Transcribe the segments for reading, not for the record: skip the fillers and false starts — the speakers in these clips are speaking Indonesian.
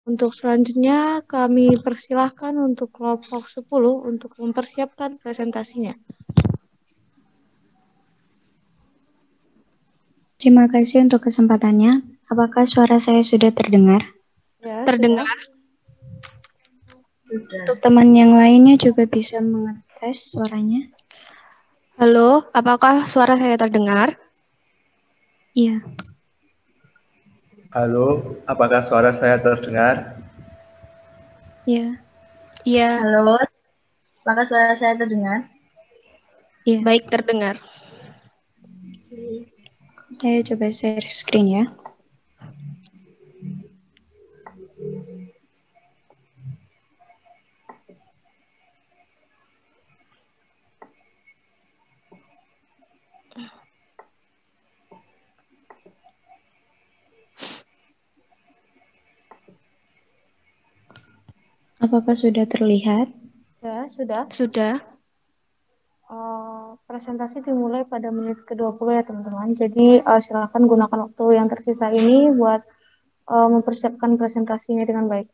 Untuk selanjutnya kami persilahkan untuk kelompok 10 untuk mempersiapkan presentasinya. Terima kasih untuk kesempatannya. Apakah suara saya sudah terdengar? Ya, Terdengar. Untuk teman yang lainnya juga bisa mengetes suaranya. Halo, apakah suara saya terdengar? Iya. Halo, apakah suara saya terdengar? Iya. Iya. Halo, apakah suara saya terdengar? Iya. Baik, terdengar. Saya coba share screen ya. Apakah sudah terlihat? Ya, sudah. Sudah. Presentasi dimulai pada menit ke-20 ya teman-teman. Jadi silakan gunakan waktu yang tersisa ini buat mempersiapkan presentasinya dengan baik.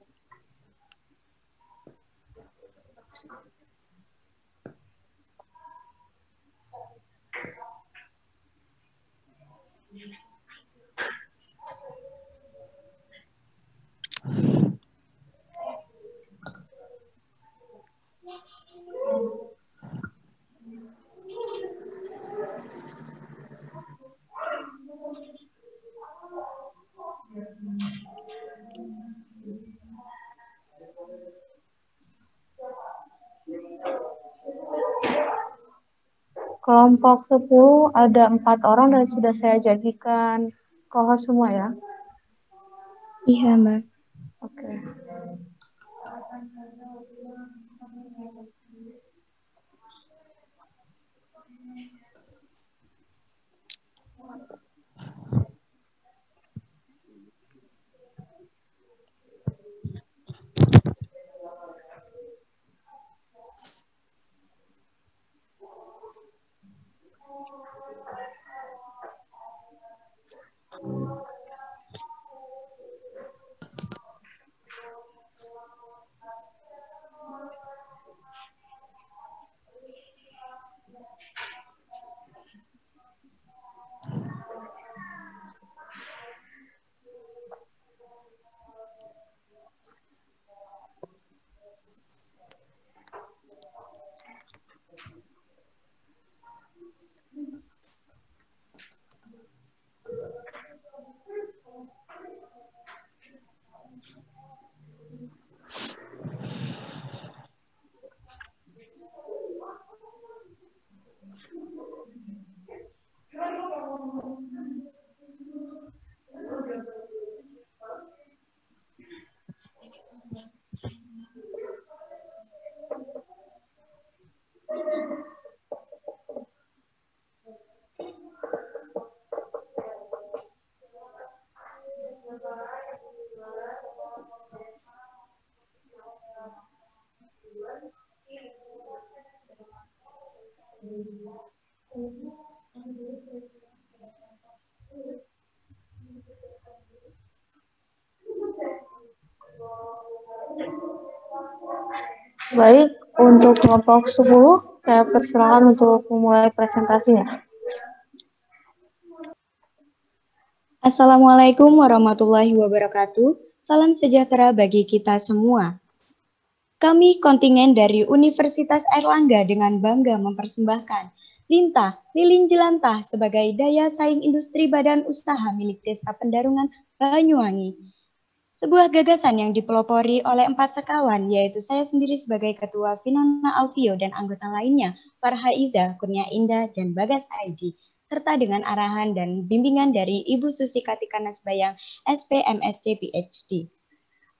Kelompok 10 ada 4 orang dan sudah saya jadikan co-host semua ya. Iya, Mbak. Oke. Baik, untuk kelompok 10, saya persilakan untuk memulai presentasinya. Assalamualaikum warahmatullahi wabarakatuh. Salam sejahtera bagi kita semua. Kami kontingen dari Universitas Airlangga dengan bangga mempersembahkan Lintah Lilin Jelantah sebagai daya saing industri badan usaha milik Desa Pendarungan Banyuwangi. Sebuah gagasan yang dipelopori oleh 4 sekawan, yaitu saya sendiri sebagai Ketua Finona Alfio dan anggota lainnya, Farha Iza, Kurnia Indah, dan Bagas Aidi, serta dengan arahan dan bimbingan dari Ibu Susi Katika Nasbayang, SPMSC PhD.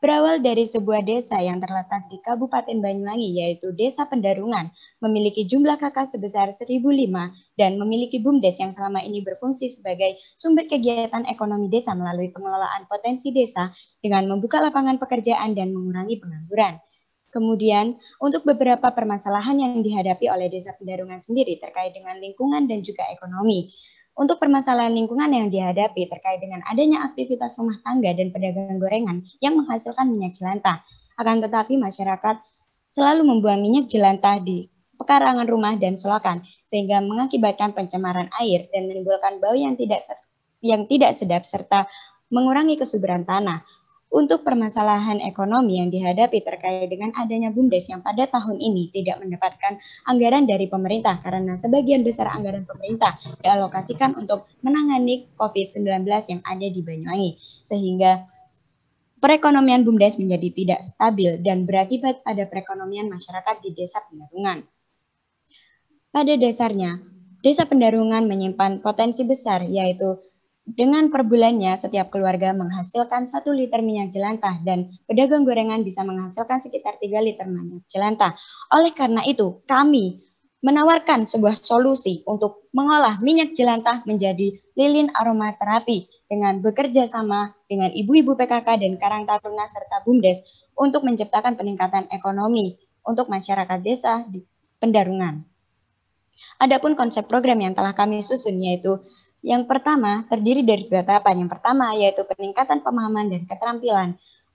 Berawal dari sebuah desa yang terletak di Kabupaten Banyuwangi, yaitu Desa Pendarungan, memiliki jumlah kakak sebesar 1.005 dan memiliki BUMDes yang selama ini berfungsi sebagai sumber kegiatan ekonomi desa melalui pengelolaan potensi desa dengan membuka lapangan pekerjaan dan mengurangi pengangguran. Kemudian, untuk beberapa permasalahan yang dihadapi oleh Desa Pendarungan sendiri terkait dengan lingkungan dan juga ekonomi. Untuk permasalahan lingkungan yang dihadapi terkait dengan adanya aktivitas rumah tangga dan pedagang gorengan yang menghasilkan minyak jelantah. Akan tetapi masyarakat selalu membuang minyak jelantah di pekarangan rumah dan selokan, sehingga mengakibatkan pencemaran air dan menimbulkan bau yang tidak sedap serta mengurangi kesuburan tanah. Untuk permasalahan ekonomi yang dihadapi terkait dengan adanya BUMDes yang pada tahun ini tidak mendapatkan anggaran dari pemerintah karena sebagian besar anggaran pemerintah dialokasikan untuk menangani COVID-19 yang ada di Banyuwangi, sehingga perekonomian BUMDes menjadi tidak stabil dan berakibat pada perekonomian masyarakat di Desa Pendarungan. Pada dasarnya, Desa Pendarungan menyimpan potensi besar, yaitu dengan per bulannya setiap keluarga menghasilkan 1 liter minyak jelantah dan pedagang gorengan bisa menghasilkan sekitar 3 liter minyak jelantah. Oleh karena itu, kami menawarkan sebuah solusi untuk mengolah minyak jelantah menjadi lilin aromaterapi dengan bekerja sama dengan ibu-ibu PKK dan Karang Taruna serta BUMDes untuk menciptakan peningkatan ekonomi untuk masyarakat desa di Pendarungan. Adapun konsep program yang telah kami susun yaitu yang pertama terdiri dari 2 tahapan. Yang pertama yaitu peningkatan pemahaman dan keterampilan.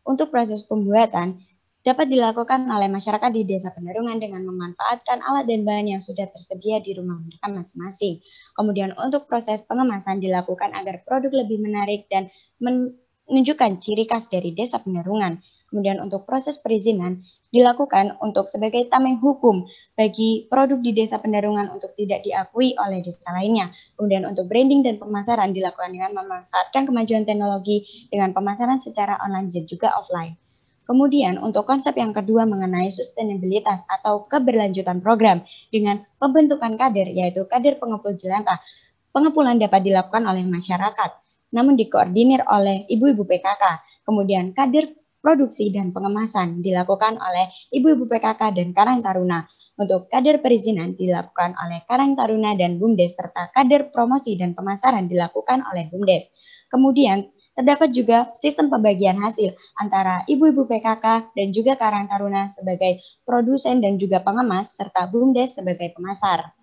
Untuk proses pembuatan dapat dilakukan oleh masyarakat di Desa Pendarungan dengan memanfaatkan alat dan bahan yang sudah tersedia di rumah mereka masing-masing. Kemudian untuk proses pengemasan dilakukan agar produk lebih menarik dan menunjukkan ciri khas dari Desa Pendarungan. Kemudian untuk proses perizinan dilakukan untuk sebagai tameng hukum bagi produk di Desa Pendarungan untuk tidak diakui oleh desa lainnya. Kemudian untuk branding dan pemasaran dilakukan dengan memanfaatkan kemajuan teknologi dengan pemasaran secara online dan juga offline. Kemudian untuk konsep yang kedua mengenai sustainabilitas atau keberlanjutan program dengan pembentukan kader yaitu kader pengepul jelantah. Pengepulan dapat dilakukan oleh masyarakat, namun dikoordinir oleh ibu-ibu PKK. Kemudian kader produksi dan pengemasan dilakukan oleh ibu-ibu PKK dan Karang Taruna. Untuk kader perizinan dilakukan oleh Karang Taruna dan BUMDes serta kader promosi dan pemasaran dilakukan oleh BUMDes. Kemudian terdapat juga sistem pembagian hasil antara ibu-ibu PKK dan juga Karang Taruna sebagai produsen dan juga pengemas serta BUMDes sebagai pemasar.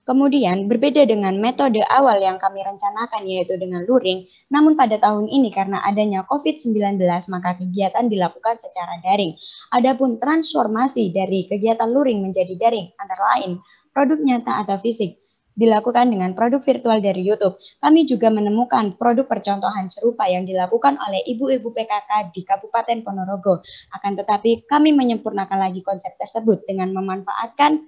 Kemudian berbeda dengan metode awal yang kami rencanakan yaitu dengan luring, namun pada tahun ini karena adanya COVID-19 maka kegiatan dilakukan secara daring. Adapun transformasi dari kegiatan luring menjadi daring antara lain produk nyata atau fisik dilakukan dengan produk virtual dari YouTube. Kami juga menemukan produk percontohan serupa yang dilakukan oleh ibu-ibu PKK di Kabupaten Ponorogo. Akan tetapi kami menyempurnakan lagi konsep tersebut dengan memanfaatkan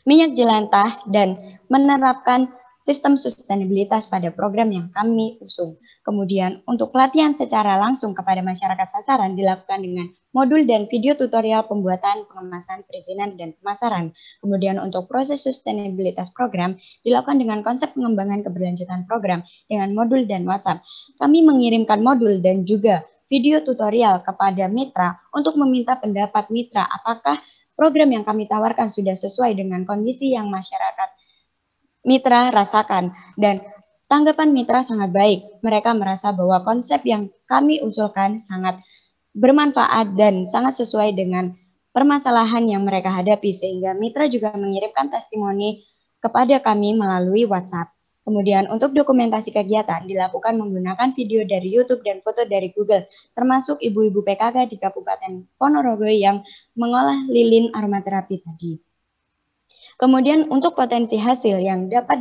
minyak jelantah dan menerapkan sistem sustainabilitas pada program yang kami usung. Kemudian untuk pelatihan secara langsung kepada masyarakat sasaran dilakukan dengan modul dan video tutorial pembuatan, pengemasan, perizinan, dan pemasaran. Kemudian untuk proses sustainabilitas program dilakukan dengan konsep pengembangan keberlanjutan program dengan modul dan WhatsApp. Kami mengirimkan modul dan juga video tutorial kepada mitra untuk meminta pendapat mitra apakah program yang kami tawarkan sudah sesuai dengan kondisi yang masyarakat mitra rasakan dan tanggapan mitra sangat baik. Mereka merasa bahwa konsep yang kami usulkan sangat bermanfaat dan sangat sesuai dengan permasalahan yang mereka hadapi sehingga mitra juga mengirimkan testimoni kepada kami melalui WhatsApp. Kemudian untuk dokumentasi kegiatan dilakukan menggunakan video dari YouTube dan foto dari Google, termasuk ibu-ibu PKK di Kabupaten Ponorogo yang mengolah lilin aromaterapi tadi. Kemudian untuk potensi hasil yang dapat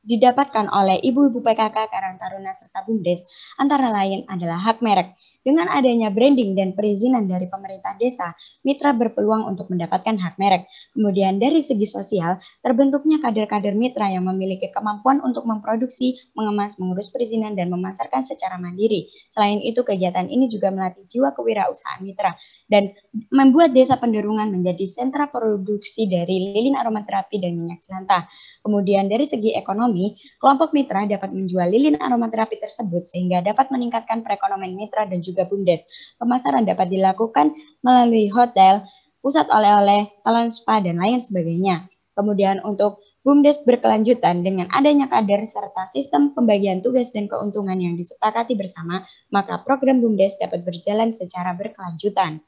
didapatkan oleh ibu-ibu PKK, Karang Taruna, serta BUMDes, antara lain adalah hak merek. Dengan adanya branding dan perizinan dari pemerintah desa, mitra berpeluang untuk mendapatkan hak merek. Kemudian dari segi sosial, terbentuknya kader-kader mitra yang memiliki kemampuan untuk memproduksi, mengemas, mengurus perizinan, dan memasarkan secara mandiri. Selain itu, kegiatan ini juga melatih jiwa kewirausahaan mitra dan membuat Desa Pendarungan menjadi sentra produksi dari lilin aromaterapi dan minyak jelantah. Kemudian dari segi ekonomi, kelompok mitra dapat menjual lilin aromaterapi tersebut sehingga dapat meningkatkan perekonomian mitra dan juga BUMDes. Pemasaran dapat dilakukan melalui hotel, pusat oleh-oleh, salon spa, dan lain sebagainya. Kemudian untuk BUMDes berkelanjutan dengan adanya kader serta sistem pembagian tugas dan keuntungan yang disepakati bersama, maka program BUMDes dapat berjalan secara berkelanjutan.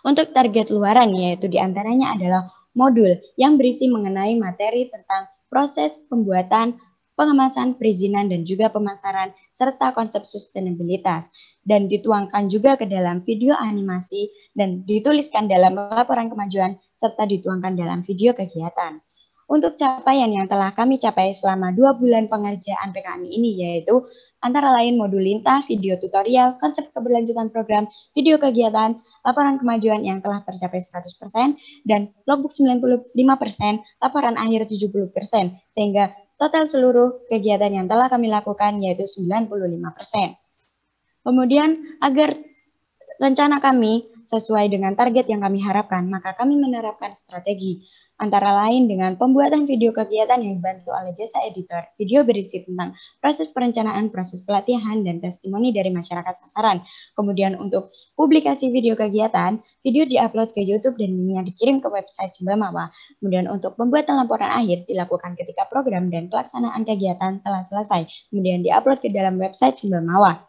Untuk target luaran yaitu diantaranya adalah modul yang berisi mengenai materi tentang proses pembuatan pengemasan, perizinan, dan juga pemasaran, serta konsep sustainabilitas. Dan dituangkan juga ke dalam video animasi dan dituliskan dalam laporan kemajuan, serta dituangkan dalam video kegiatan. Untuk capaian yang telah kami capai selama 2 bulan pengerjaan PKMI ini yaitu antara lain modul lintah, video tutorial, konsep keberlanjutan program, video kegiatan, laporan kemajuan yang telah tercapai 100%, dan logbook 95%, laporan akhir 70%, sehingga total seluruh kegiatan yang telah kami lakukan yaitu 95%. Kemudian agar rencana kami sesuai dengan target yang kami harapkan, maka kami menerapkan strategi, antara lain dengan pembuatan video kegiatan yang dibantu oleh jasa editor, video berisi tentang proses perencanaan, proses pelatihan, dan testimoni dari masyarakat sasaran. Kemudian untuk publikasi video kegiatan, video diupload ke YouTube dan linknya dikirim ke website Simbamawa. Kemudian untuk pembuatan laporan akhir dilakukan ketika program dan pelaksanaan kegiatan telah selesai, kemudian diupload ke dalam website Simbamawa.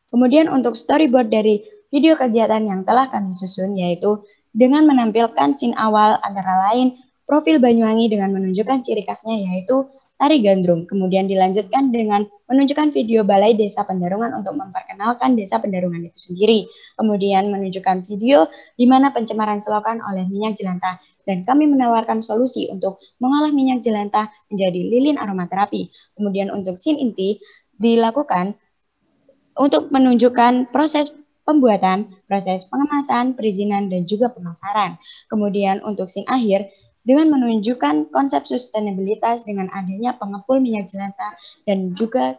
Kemudian untuk storyboard dari video kegiatan yang telah kami susun yaitu dengan menampilkan scene awal antara lain profil Banyuwangi dengan menunjukkan ciri khasnya yaitu tari gandrung. Kemudian dilanjutkan dengan menunjukkan video Balai Desa Pendarungan untuk memperkenalkan Desa Pendarungan itu sendiri. Kemudian menunjukkan video di mana pencemaran selokan oleh minyak jelantah. Dan kami menawarkan solusi untuk mengolah minyak jelantah menjadi lilin aromaterapi. Kemudian untuk scene inti dilakukan untuk menunjukkan proses pembuatan, proses pengemasan, perizinan, dan juga pemasaran. Kemudian untuk scene akhir, dengan menunjukkan konsep sustainabilitas dengan adanya pengepul minyak jelantah dan juga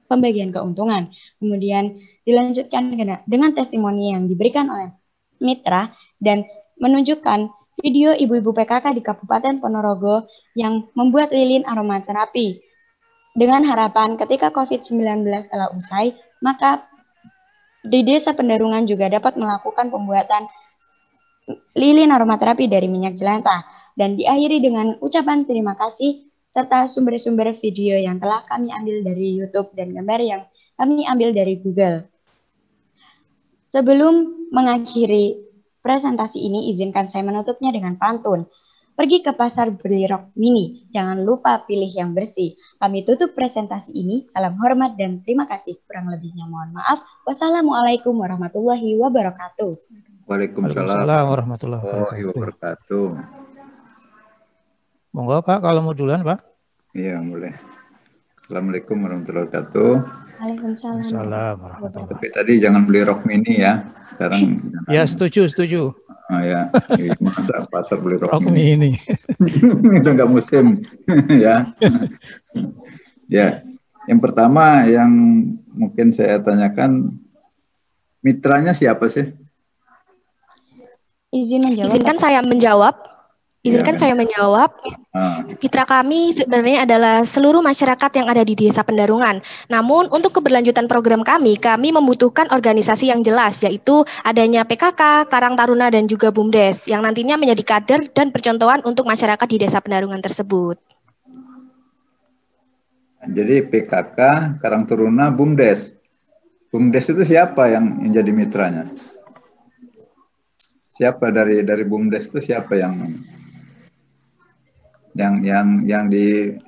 pembagian keuntungan. Kemudian dilanjutkan dengan testimoni yang diberikan oleh mitra dan menunjukkan video ibu-ibu PKK di Kabupaten Ponorogo yang membuat lilin aromaterapi. Dengan harapan ketika COVID-19 telah usai, maka di Desa Pendarungan juga dapat melakukan pembuatan lilin aromaterapi dari minyak jelantah. Dan diakhiri dengan ucapan terima kasih serta sumber-sumber video yang telah kami ambil dari YouTube dan gambar yang kami ambil dari Google. Sebelum mengakhiri presentasi ini, izinkan saya menutupnya dengan pantun. Pergi ke pasar beli rok mini, jangan lupa pilih yang bersih. Kami tutup presentasi ini, salam hormat dan terima kasih. Kurang lebihnya mohon maaf. Wassalamualaikum warahmatullahi wabarakatuh. Waalaikumsalam warahmatullahi wabarakatuh. Monggo Pak, kalau mau duluan Pak. Iya, boleh. Assalamualaikum warahmatullahi wabarakatuh. Waalaikumsalam. Tapi tadi jangan beli rok mini ya. Sekarang ya, setuju. Oh ya, masa pasar beli rok mini. Udah nggak musim ya. Ya, yang pertama yang mungkin saya tanyakan, mitranya siapa sih? Izinkan saya menjawab. Mitra kami sebenarnya adalah seluruh masyarakat yang ada di Desa Pendarungan. Namun untuk keberlanjutan program kami membutuhkan organisasi yang jelas, yaitu adanya PKK, Karang Taruna, dan juga BUMDes, yang nantinya menjadi kader dan percontohan untuk masyarakat di Desa Pendarungan tersebut. Jadi PKK, Karang Taruna, BUMDes. BUMDes itu siapa yang jadi mitranya? Siapa dari BUMDes itu siapa yang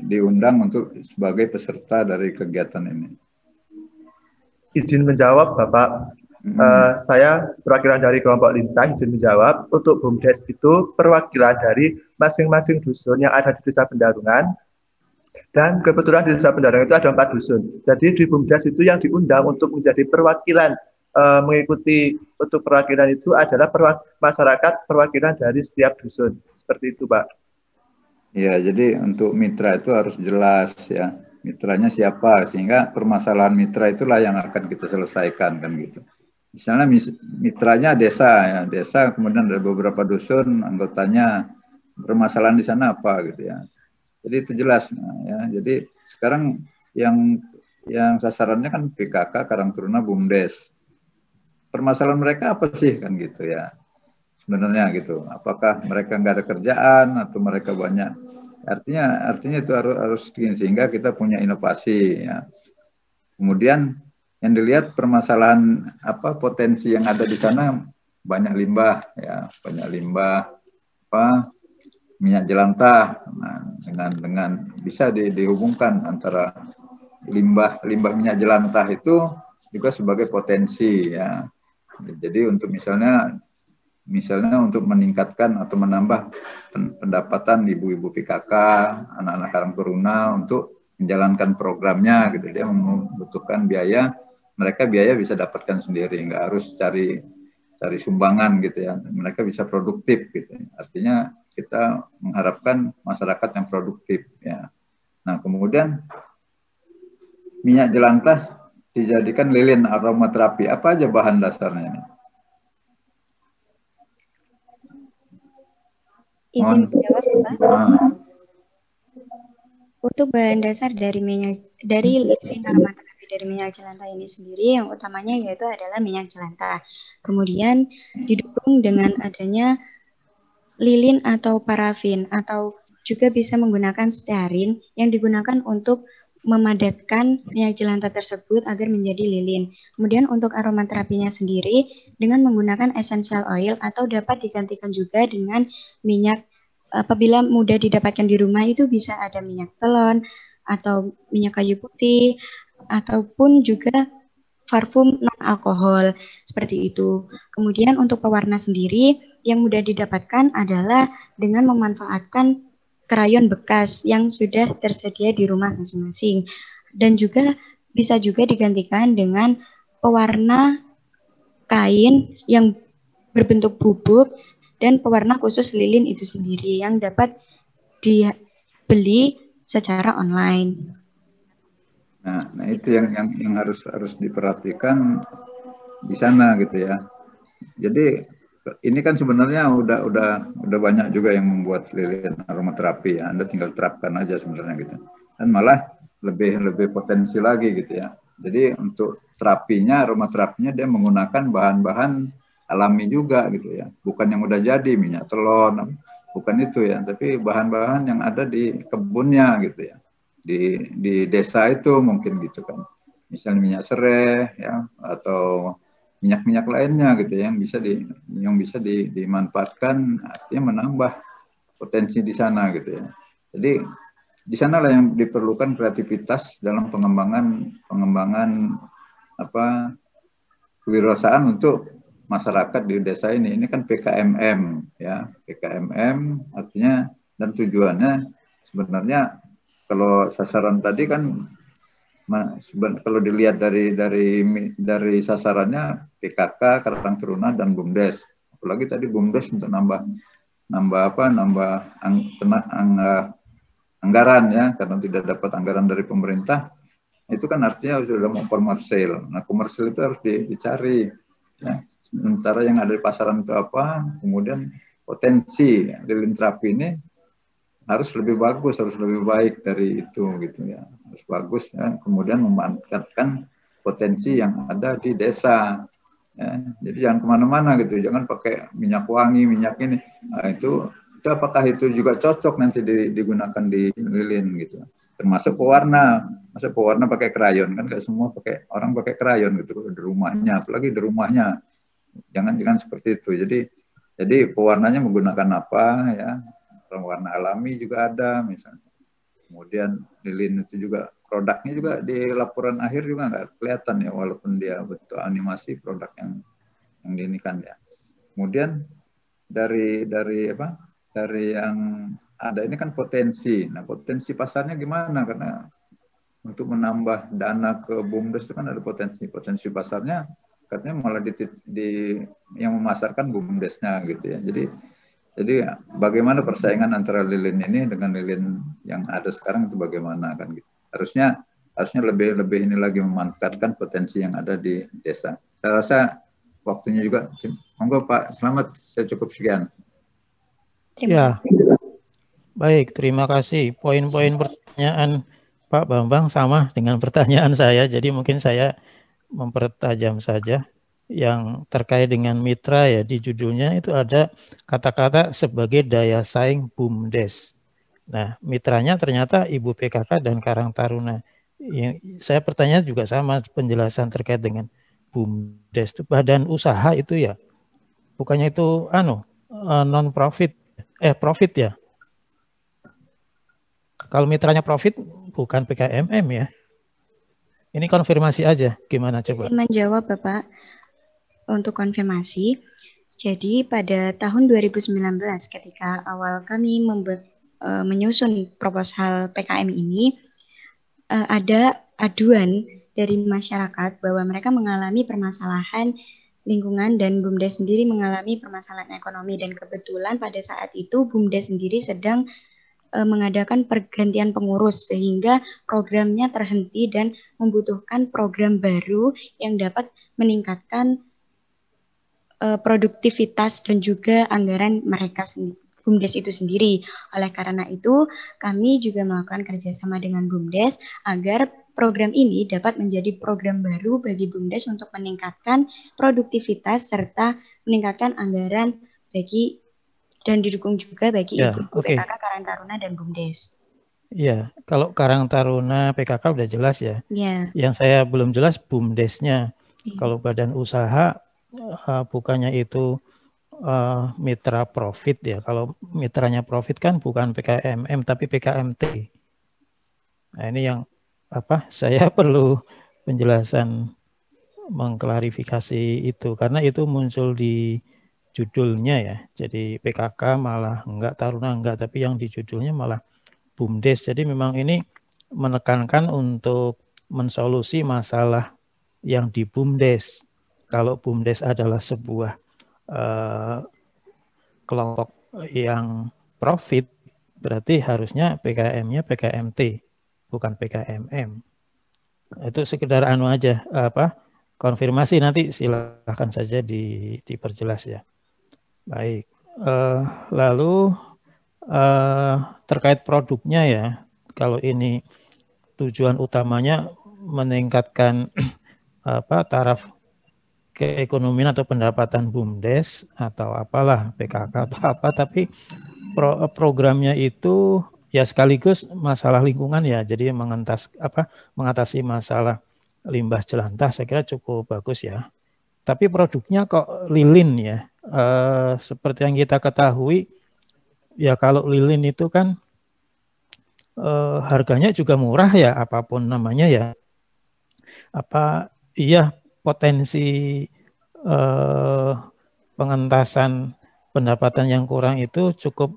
diundang untuk sebagai peserta dari kegiatan ini? Izin menjawab Bapak. Saya perwakilan dari kelompok Lintah, izin menjawab. Untuk BUMDes itu perwakilan dari masing-masing dusun yang ada di Desa Pendarungan. Dan kebetulan di Desa Pendarungan itu ada 4 dusun. Jadi di BUMDes itu yang diundang untuk menjadi perwakilan, mengikuti untuk perwakilan itu adalah masyarakat perwakilan dari setiap dusun. Seperti itu Pak. Ya, jadi untuk mitra itu harus jelas ya, mitranya siapa, sehingga permasalahan mitra itulah yang akan kita selesaikan kan gitu. Misalnya mitranya desa ya, desa kemudian ada beberapa dusun anggotanya, permasalahan di sana apa gitu ya. Jadi itu jelas ya. Jadi sekarang yang sasarannya kan PKK, Karang Taruna, BUMDes. Permasalahan mereka apa sih kan gitu ya. Sebenarnya gitu, apakah mereka nggak ada kerjaan atau mereka banyak, artinya itu harus sehingga kita punya inovasi ya. Kemudian yang dilihat permasalahan apa potensi yang ada di sana, banyak limbah ya, banyak limbah minyak jelantah. Nah, dengan bisa dihubungkan antara limbah minyak jelantah itu juga sebagai potensi ya. Jadi untuk misalnya untuk meningkatkan atau menambah pendapatan ibu-ibu PKK, anak-anak Karang Taruna untuk menjalankan programnya gitu. Dia membutuhkan biaya, mereka biaya bisa dapatkan sendiri, nggak harus cari sumbangan gitu ya. Mereka bisa produktif gitu. Artinya kita mengharapkan masyarakat yang produktif ya. Nah, kemudian minyak jelantah dijadikan lilin aromaterapi. Apa aja bahan dasarnya? Izin menjawab, Pak. Untuk bahan dasar dari lilin aromaterapi dari minyak jelantah ini sendiri, yang utamanya yaitu adalah minyak jelantah. Kemudian didukung dengan adanya lilin atau parafin, atau juga bisa menggunakan stearin yang digunakan untuk memadatkan minyak jelantah tersebut agar menjadi lilin. Kemudian untuk aromaterapinya sendiri dengan menggunakan essential oil atau dapat digantikan juga dengan minyak, apabila mudah didapatkan di rumah itu bisa ada minyak telon atau minyak kayu putih ataupun juga parfum non alkohol seperti itu. Kemudian untuk pewarna sendiri yang mudah didapatkan adalah dengan memanfaatkan krayon bekas yang sudah tersedia di rumah masing-masing, dan juga bisa juga digantikan dengan pewarna kain yang berbentuk bubuk dan pewarna khusus lilin itu sendiri yang dapat dibeli secara online. Nah itu yang harus diperhatikan di sana gitu ya. Jadi ini kan sebenarnya udah banyak juga yang membuat lilin aromaterapi ya. Anda tinggal terapkan aja sebenarnya gitu. Dan malah lebih potensi lagi gitu ya. Jadi untuk terapinya, aromaterapinya dia menggunakan bahan-bahan alami juga gitu ya. Bukan yang udah jadi, minyak telon, bukan itu ya. Tapi bahan-bahan yang ada di kebunnya gitu ya. Di desa itu mungkin gitu kan. Misalnya minyak serai ya, atau minyak-minyak lainnya gitu ya, yang bisa dimanfaatkan, artinya menambah potensi di sana gitu ya. Jadi di sanalah yang diperlukan kreativitas dalam pengembangan kewirausahaan untuk masyarakat di desa ini. Ini kan PKMM ya, PKMM artinya dan tujuannya sebenarnya kalau sasaran tadi kan kalau dilihat dari sasarannya PKK, Karang Taruna dan BUMDes. Apalagi tadi BUMDes untuk nambah anggaran ya, karena tidak dapat anggaran dari pemerintah. Itu kan artinya sudah mau komersil. Nah, komersil itu harus dicari. Ya. Sementara yang ada di pasaran itu apa? Kemudian potensi lilin terapi ini harus lebih bagus, harus lebih baik dari itu gitu ya. Harus bagus ya. Kemudian memanfaatkan potensi yang ada di desa. Ya. Jadi jangan kemana-mana gitu, jangan pakai minyak wangi, minyak ini. Nah, itu apakah itu juga cocok nanti digunakan di lilin gitu. Termasuk pewarna, masa pewarna pakai krayon kan, nggak semua orang pakai krayon gitu di rumahnya, apalagi di rumahnya. Jangan seperti itu. Jadi pewarnanya menggunakan apa ya? Warna alami juga ada misalnya. Kemudian lilin itu juga produknya juga di laporan akhir juga nggak kelihatan ya, walaupun dia bentuk animasi produk yang diinikan ya. Kemudian dari yang ada ini kan potensi. Nah, potensi pasarnya gimana? Karena untuk menambah dana ke BUMDes itu kan ada potensi pasarnya, katanya malah yang memasarkan BUMDesnya gitu ya. Jadi bagaimana persaingan antara lilin ini dengan lilin yang ada sekarang itu bagaimana kan gitu. Harusnya lebih ini lagi memanfaatkan potensi yang ada di desa. Saya rasa waktunya juga. Monggo Pak, selamat, saya cukup sekian. Ya. Baik, terima kasih. Poin-poin pertanyaan Pak Bambang sama dengan pertanyaan saya, jadi mungkin saya mempertajam saja. Yang terkait dengan mitra ya, di judulnya itu ada kata-kata sebagai daya saing BUMDes. Nah, mitranya ternyata Ibu PKK dan Karang Taruna. Saya pertanyaan juga sama, penjelasan terkait dengan BUMDes itu badan usaha itu ya, bukannya itu non profit, profit ya. Kalau mitranya profit bukan PKMM ya. Ini konfirmasi aja, gimana coba? Izin menjawab Bapak, untuk konfirmasi. Jadi pada tahun 2019 ketika awal kami menyusun proposal PKM ini, ada aduan dari masyarakat bahwa mereka mengalami permasalahan lingkungan dan BUMDes sendiri mengalami permasalahan ekonomi, dan kebetulan pada saat itu BUMDes sendiri sedang mengadakan pergantian pengurus sehingga programnya terhenti dan membutuhkan program baru yang dapat meningkatkan produktivitas dan juga anggaran mereka sendiri, BUMDes itu sendiri. Oleh karena itu, kami juga melakukan kerjasama dengan BUMDes agar program ini dapat menjadi program baru bagi BUMDes untuk meningkatkan produktivitas serta meningkatkan anggaran bagi dan didukung juga bagi ibu-ibu PKK, Karang Taruna, dan BUMDes. Iya, kalau Karang Taruna PKK udah jelas ya. Yang saya belum jelas BUMDesnya. Kalau badan usaha bukannya itu mitra profit ya. Kalau mitranya profit kan bukan PKMM tapi PKMT. Nah, ini yang saya perlu penjelasan mengklarifikasi itu karena itu muncul di judulnya ya. Jadi PKK malah enggak, Taruna enggak, tapi yang di judulnya malah BUMDes. Jadi memang ini menekankan untuk mensolusi masalah yang di BUMDes. Kalau BUMDes adalah sebuah kelompok yang profit, berarti harusnya PKM-nya PKMT, bukan PKMM. Itu sekedar aja, konfirmasi, nanti silakan saja diperjelas ya. Baik, lalu terkait produknya ya, kalau ini tujuan utamanya meningkatkan taraf keekonomian atau pendapatan BUMDes atau apalah PKK atau apa, tapi programnya itu ya sekaligus masalah lingkungan ya, jadi mengatasi masalah limbah jelantah, saya kira cukup bagus ya. Tapi produknya kok lilin ya. Seperti yang kita ketahui ya, kalau lilin itu kan harganya juga murah ya, apapun namanya ya. Potensi pengentasan pendapatan yang kurang itu cukup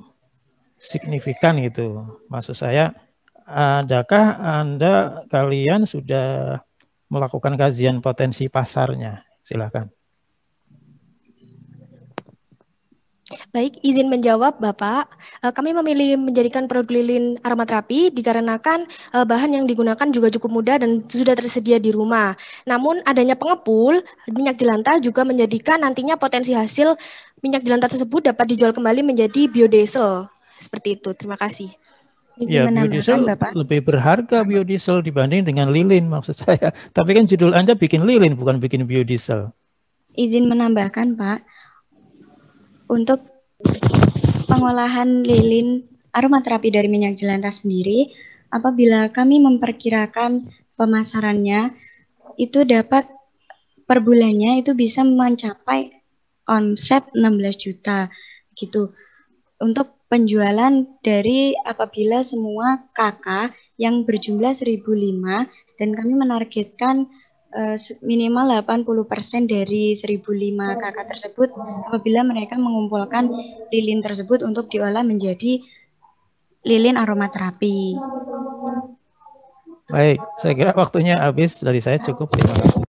signifikan gitu. Maksud saya, adakah kalian sudah melakukan kajian potensi pasarnya? Silakan. Baik, izin menjawab Bapak. Kami memilih menjadikan produk lilin aromaterapi dikarenakan bahan yang digunakan juga cukup mudah dan sudah tersedia di rumah. Namun adanya pengepul minyak jelantah juga menjadikan nantinya potensi hasil minyak jelantah tersebut dapat dijual kembali menjadi biodiesel. Seperti itu. Terima kasih. Ya, biodiesel lebih berharga biodiesel dibanding dengan lilin maksud saya. Tapi kan judul Anda bikin lilin, bukan bikin biodiesel. Izin menambahkan, Pak. Untuk pengolahan lilin aromaterapi dari minyak jelantah sendiri, apabila kami memperkirakan pemasarannya, itu dapat per bulannya itu bisa mencapai omset 16 juta gitu. Untuk penjualan dari apabila semua KK yang berjumlah 1.005 dan kami menargetkan minimal 80% dari 1.005 KK tersebut apabila mereka mengumpulkan lilin tersebut untuk diolah menjadi lilin aromaterapi. Baik, saya kira waktunya habis, dari saya cukup. Terima kasih.